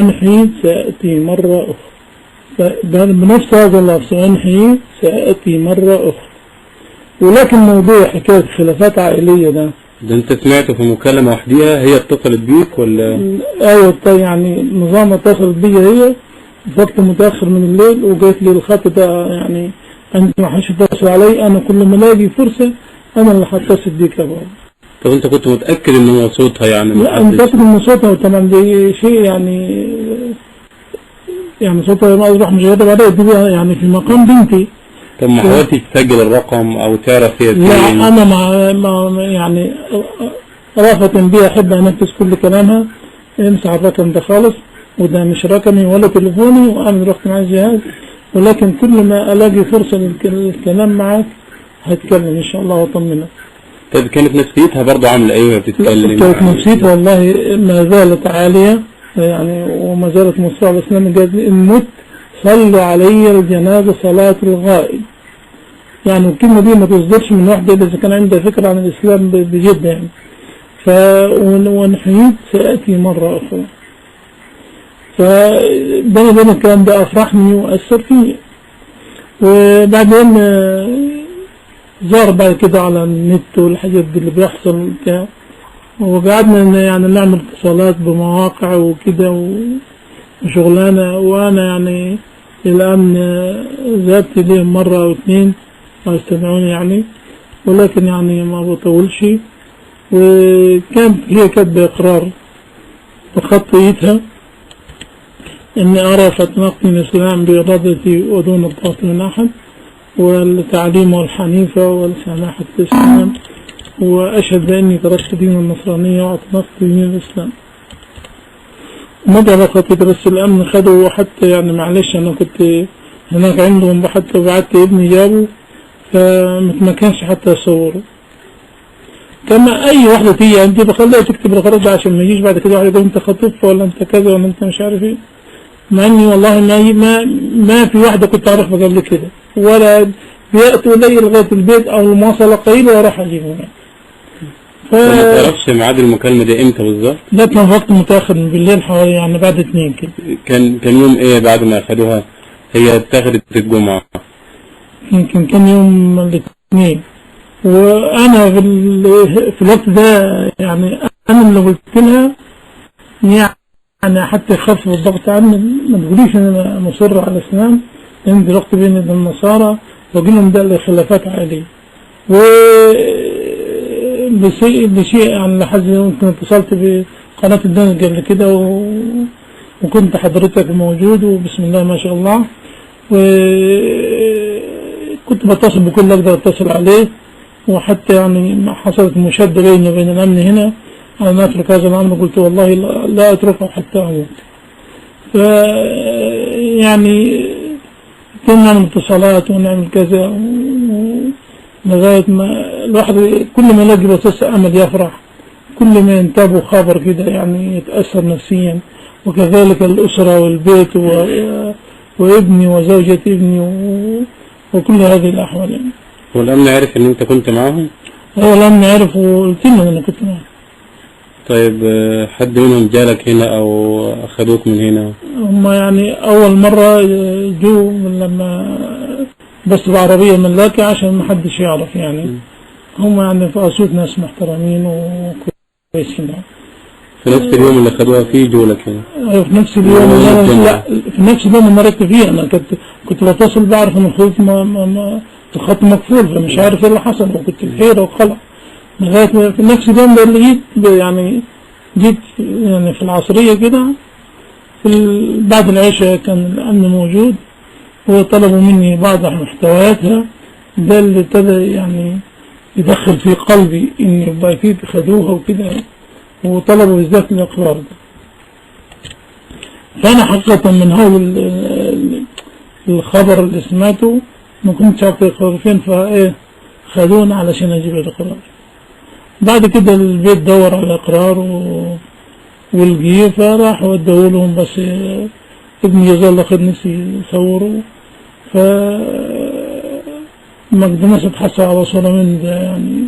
سأنحي سأتي مرة أخرى، بنفس هذا اللفظ سأنحي سأتي مرة أخرى. ولكن موضوع حكاية خلافات عائلية ده انت سمعته في مكالمة وحديها هي اتصلت بيك ولا؟ ايوه يعني نظام اتصلت بيا هي وقت متأخر من الليل وقالت لي الخط ده يعني انت ما حدش يتصل علي، انا كل ما الاقي فرصة انا اللي هتصل بيك يا بابا. طب انت كنت متأكد ان هو صوتها يعني؟ لا متأكد ان صوتها، وطبعا دي شيء يعني صوتها ما اصبح مش غريب عليا، دي يعني في مقام بنتي. طب ما حاولتي تسجل الرقم او تعرف هي فين؟ لا انا مع يعني رافة بي احب انفذ كل كلامها، امسح الرقم ده خالص وده مش رقمي ولا تليفوني وانا رحت مع الجهاز، ولكن كل ما الاقي فرصة للكلام معك هتكلم ان شاء الله واطمنك. طيب كانت نفسيتها برضو عاملة ايه وهي بتتكلم؟ كانت نفسيتها والله ما زالت عالية يعني، وما زالت مصرة على الاسلام. قالت لي ان مت صلوا علي الجنازة صلاة الغائب. يعني الكلمة دي ما تصدرش من واحدة إذا كان عندها فكرة عن الإسلام بجد يعني. ونحييت سأتي مرة أخرى. فبين الكلام ده أفرحني وأثر فيه. وبعدين ظهر بعد كده على النت والحاجات دي اللي بيحصل وبتاع، وقعدنا يعني نعمل اتصالات بمواقع وكده وشغلانة، وأنا يعني الآن ذهبت ليه مرة أو اثنين ما يستمعوني يعني، ولكن يعني ما بطولش. وكانت هي كاتبة إقرار بخطيتها إني أرى فتنقي الإسلام بإرادتي ودون الضغط من أحد، والتعليم والحنيفة والسماحة الإسلام، وأشهد بأني تركت دين النصرانية واعتنقت دين الإسلام. مضى خطيت بس الأمن خدوا، وحتى يعني معلش أنا كنت هناك عندهم حتى وبعدت ابني جابه فما كانش حتى يصوره. كما أي واحدة تيجي أنت بخليها تكتب القرار ده عشان ما يجيش بعد كده واحد يقول أنت خطيف ولا أنت كذا ولا أنت مش عارف إيه. مع إني والله ما في واحدة كنت أعرفها قبل كده، ولا بيأتوا لي لغاية البيت أو المواصلة قليلة وراح أجيبهم. ما تعرفش ميعاد المكالمة دي امتى بالظبط؟ لا كان وقت متأخر من بالليل حوالي يعني بعد 2 كده. كان يوم ايه بعد ما اخدوها؟ هي اتاخدت الجمعة. يمكن كان يوم الاثنين، وانا في الوقت ده يعني انا اللي قلت لها يعني حتى يخفف الضغط عني، ما تقوليش انا مصر على الاسلام لان دي رحت بين النصارى واقول لهم ده الخلافات عائلية. و بشيء يعني لحد يمكن اتصلت بقناة الدنيا قبل كده وكنت حضرتك موجود وبسم الله ما شاء الله، وكنت بتصل بكل اقدر اتصل عليه، وحتى يعني حصلت مشادة بيني وبين الامن هنا على ان اترك هذا الامر، قلت والله لا اتركه حتى اموت. ف يعني كنا نعمل اتصالات ونعمل كذا لغاية ما الواحد كل ما يلاقي بس امل يفرح، كل ما ينتابه خبر كده يعني يتأثر نفسيا، وكذلك الأسرة والبيت وابني وزوجة ابني وكل هذه الأحوال يعني. والأمن عرف إن أنت كنت معهم؟ أيوة الأمن عرف وقلت لهم إن كنت معهم. طيب حد منهم جالك هنا أو أخذوك من هنا؟ هم يعني أول مرة جو لما بس بعربية ملاكي عشان ما حدش يعرف يعني. هم يعني في أسود ناس محترمين وكويسين. في نفس اليوم اللي خدوها فيه جولك هنا؟ أيوة في نفس اليوم لا في نفس اليوم اللي مركت فيه. أنا كنت بتصل بعرف إن الخط مقفول فمش عارف إيه اللي حصل، وكنت الحيرة وقلق لغاية في نفس اليوم ده اللي جيت يعني في العصرية كده بعد العشاء كان الأمن موجود وطلبوا مني بعض محتوياتها، ده اللي ابتدى يعني يدخل في قلبي إن يبقى أكيد خدوها وكده، وطلبوا بالذات الإقرار ده. فأنا حقيقة من هذا الخبر اللي سمعته ما كنتش عارف الإقرار فين، فإيه خدونا علشان أجيب الإقرار. بعد كده البيت دور على الإقرار والجيه، فراح ودوا لهم، بس ابني جزاه الله خير نسي يصوره، ما قدرناش نتحصل على صورة من ده يعني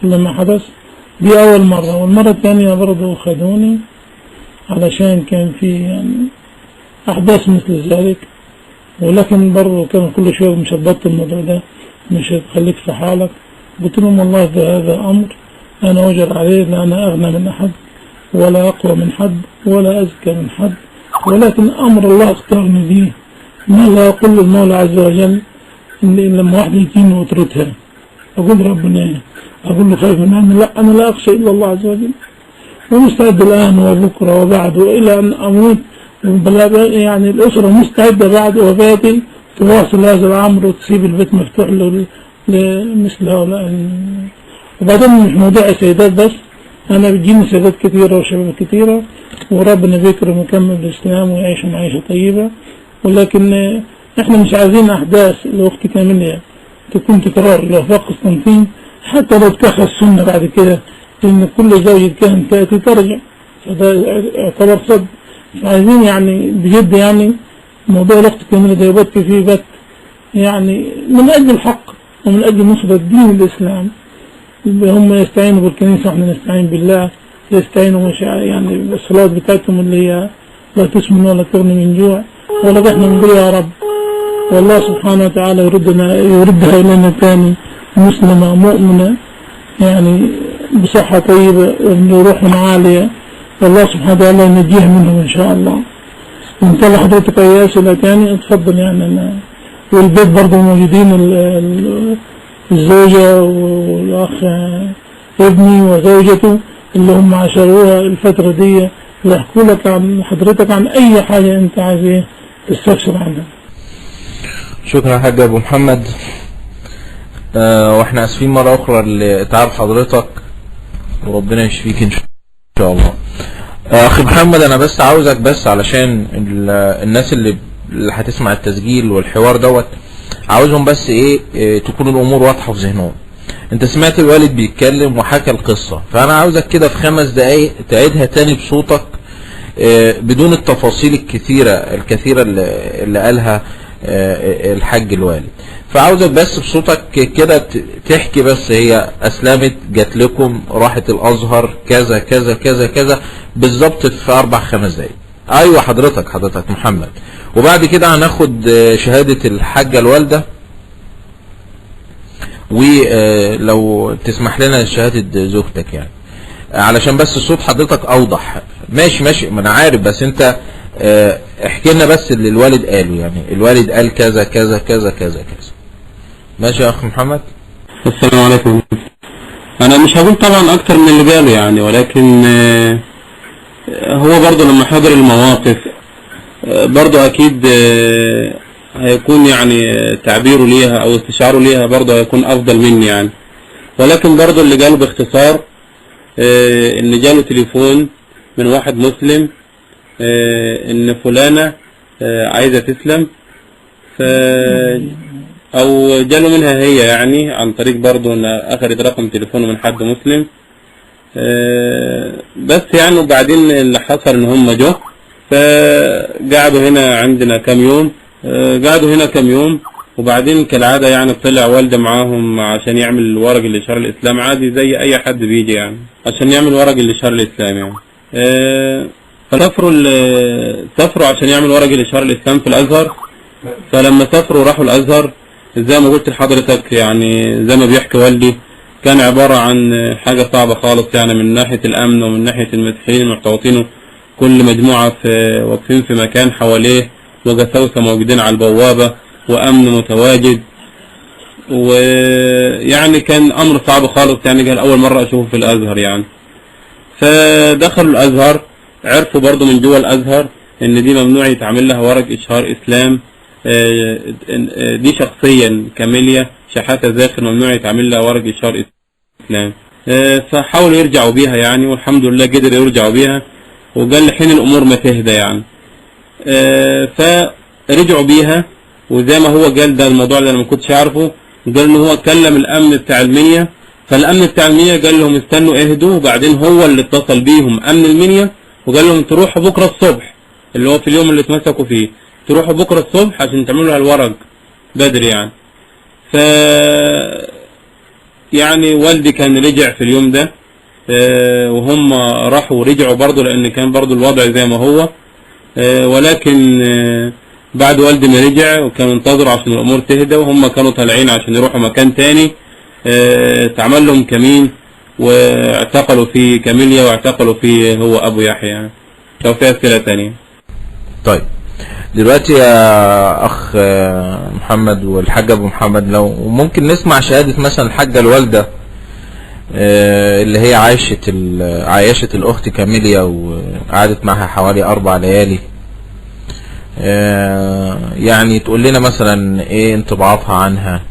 كل ما حدث. دي أول مرة، والمرة الثانية برضه خدوني علشان كان في يعني أحداث مثل ذلك، ولكن برضه كان كل شوية مش هتبطل الموضوع ده، مش هتخليك في حالك. قلت لهم والله هذا أمر أنا أجر عليه، لا أنا أغنى من أحد ولا أقوى من حد ولا أزكى من حد، ولكن أمر الله اختارني به. ماذا أقول المولى عز وجل إن لما واحد يجيني وتردها أقول ربنا أقول له خايف من أن لا، أنا لا أخشى إلا الله عز وجل، ومستعد الآن وبكرة وبعد وإلى أن أموت. يعني الأسرة مستعدة بعد وفاتي تواصل هذا الأمر وتسيب البيت مفتوح لمثل هؤلاء. وبعدين مش موضوع سيدات بس، أنا بتجيني سيدات كثيرة وشباب كثيرة، وربنا بيكرم ويكمل الإسلام ويعيشوا معيشة طيبة. ولكن إحنا مش عايزين أحداث الوقت كاملة تكون تكرار لوفاق قسطنطين، حتى لو اتخذ سنة بعد كده إن كل زوجة كانت تأتي ترجع، فده يعتبر صد. مش عايزين يعني بجد يعني موضوع الوقت كاملة ده يبت فيه بت، يعني من أجل الحق ومن أجل نصرة دين الإسلام. هم يستعينوا بالكنيسة وإحنا نستعين بالله، يستعينوا يعني بالصلاة بتاعتهم اللي هي لا تسمن ولا تغني من جوع، ولا احنا نقول يا رب والله سبحانه وتعالى يردها إلينا تاني مسلمة مؤمنة يعني بصحة طيبة وروح عالية، والله سبحانه وتعالى ينجيها منهم إن شاء الله. وانت لحضرتك أي أسئلة تاني اتفضل. يعني أنا والبيت برضه موجودين الزوجة والأخ ابني وزوجته اللي هم عاشروها الفترة دي، ويحكوا لك عن حضرتك عن أي حاجة أنت عايز تستفسر عنها. شكرا حاج أبو محمد. واحنا اسفين مرة أخرى لإتعاب حضرتك، وربنا يشفيك إن شاء الله. أخي محمد، أنا بس عاوزك بس علشان الناس اللي هتسمع التسجيل والحوار دوت، عاوزهم بس تكون الأمور واضحة في ذهنهم. انت سمعت الوالد بيتكلم وحكى القصة، فأنا عاوزك كده في 5 دقايق تعيدها تاني بصوتك بدون التفاصيل الكثيرة اللي قالها الحاج الوالد. فعاوزك بس بصوتك كده تحكي بس هي أسلمت، جات لكم، راحت الأزهر، كذا كذا كذا كذا بالظبط في 4-5 دقايق. أيوة حضرتك محمد. وبعد كده هناخد شهادة الحاجة الوالدة، ولو تسمح لنا شهادة زوجتك يعني علشان بس صوت حضرتك أوضح. ماشي ما أنا عارف، بس أنت احكي لنا بس اللي الوالد قاله، يعني الوالد قال كذا كذا كذا كذا كذا. ماشي يا أخي محمد. السلام عليكم. أنا مش هقول طبعا أكتر من اللي قاله يعني، ولكن هو برضه لما حضر المواقف برضه أكيد هيكون يعني تعبيره ليها أو استشعاره ليها برضه هيكون أفضل مني يعني. ولكن برضه اللي قاله باختصار إن جاله تليفون من واحد مسلم إن فلانة عايزة تسلم، أو جاله منها هي يعني عن طريق برضه إن أخذت رقم تليفونه من حد مسلم. بس يعني وبعدين اللي حصل إن هم جو فقعدوا هنا عندنا كام يوم، وبعدين كالعادة يعني طلع والده معاهم عشان يعمل ورق الإشهار الإسلام عادي زي أي حد بيجي يعني عشان يعمل ورق الإشهار الإسلام يعني. سافروا عشان يعمل ورق الإشهار الإسلام في الأزهر. فلما سافروا راحوا الأزهر زي ما قلت لحضرتك يعني زي ما بيحكي والدي كان عبارة عن حاجة صعبة خالص يعني من ناحية الأمن ومن ناحية المسيحيين المحتوطين، كل مجموعة واقفين في مكان حواليه وجساوسة موجودين على البوابة وأمن متواجد، ويعني كان أمر صعب خالص يعني. كان أول مرة أشوفه في الأزهر يعني. فدخلوا الأزهر عرفوا برضو من جوا الأزهر إن دي ممنوع يتعمل لها ورق إشهار إسلام. دي شخصيا كاميليا شحاتة زاخر ممنوع يتعمل لها ورق إشهار إسلام. فحاولوا يرجعوا بيها يعني، والحمد لله قدروا يرجعوا بيها، وقال لحين الأمور ما تهدى يعني. فرجعوا بيها، وزي ما هو قال ده الموضوع اللي أنا ما كنتش أعرفه، قال إن هو كلم الأمن بتاع المنيا، فالأمن بتاع المنيا قال لهم استنوا اهدوا، وبعدين هو اللي اتصل بيهم أمن المنيا وقال لهم تروحوا بكرة الصبح اللي هو في اليوم اللي اتمسكوا فيه، تروحوا بكرة الصبح عشان تعملوا لها الورق بدري يعني. يعني والدي كان رجع في اليوم ده وهم راحوا ورجعوا برضه، لان كان برضه الوضع زي ما هو. ولكن بعد والدي ما رجع وكانوا انتظروا عشان الامور تهدى، وهم كانوا طالعين عشان يروحوا مكان تاني، اتعمل لهم كمين واعتقلوا في كاميليا، واعتقلوا في هو ابو يحيى يعني. لو في اسئله تانية. طيب دلوقتي يا اخ محمد والحاج ابو محمد، لو ممكن نسمع شهادة مثلا الحاجة الوالدة اللي هي عايشت الاخت كاميليا وقعدت معها حوالي 4 ليالي، يعني تقول لنا مثلا ايه انطباعاتها عنها،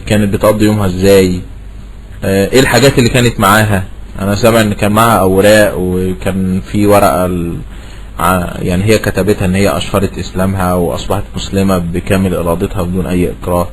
كانت بتقضي يومها ازاي، ايه الحاجات اللي كانت معاها. انا سامع ان كان معاها اوراق، وكان في ورقة يعني هي كتبتها ان هي اشهرت اسلامها واصبحت مسلمة بكامل ارادتها بدون اي اكراه.